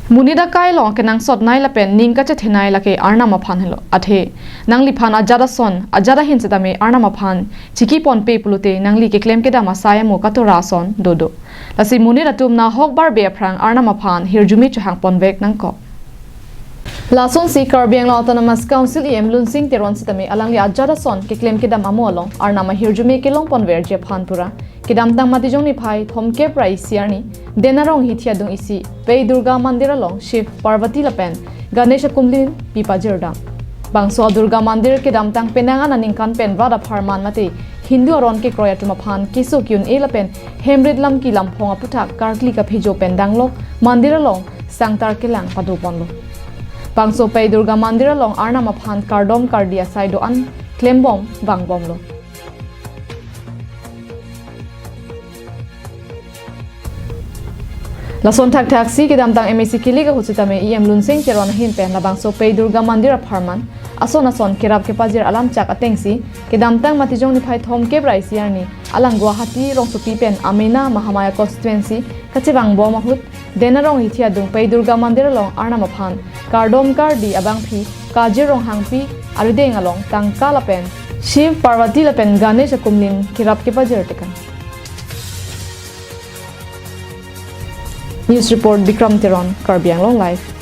Munida kai long kenang sot nai la pen ning ka che thenai la ke arna ma phan helo athe nangli phan ajada son ajada hin se dame arna ma phan chiki pon pe pulute nangli ke claim ke da ma saya mo ka to ra son dodo lasi munida tum na hok bar be phrang arna ma phan hirjumi chhang pon vek nang ko Lason si Karbiang Autonomous Council em lunsing teron sitame alangli ajada son ke claim ke da ma mo long arna ma hirjumi ke long pon ver je phan pura Kidam tang mati jong ni phai thom ke price siarni denarong hithia dung isi Pei Durga Mandir along Shiv Parvati lapen Ganesh kumlin pipa jirda Bangso Durga Mandir kidam tang penangan aning kan pen vada pharman mate Hindu aron ke kroya tuma phan kiso kyun e lapen hemrid lam ki lam phonga puthak karkli ka phejo pen danglok mandir along sangtar ke lang padupon lo Bangso Pei Durga Mandir along arna ma phan kardom kardia saido an klembom bangbom lo Lason tak taxi ke dam tang MAC kili ka husita me em lunsing teron hin pen labang so Pei Durga Mandir pharman ason kirap ke pajir alam chak atengsi ke dam tang matijong ni phai thom ke price yarni alang Guwahati rong su pen Amina Mahamaya constituency kachibang bo mahut denarong hithia dung Pei Durga Mandir long arna maphan kardom kardi abang phi kajirong hangpi arudeng along tang kala pen Shiv Parvati lapen Ganesh kumlin kirap ke pajir tekan News report Bikram Teron, Karbiang Long Life.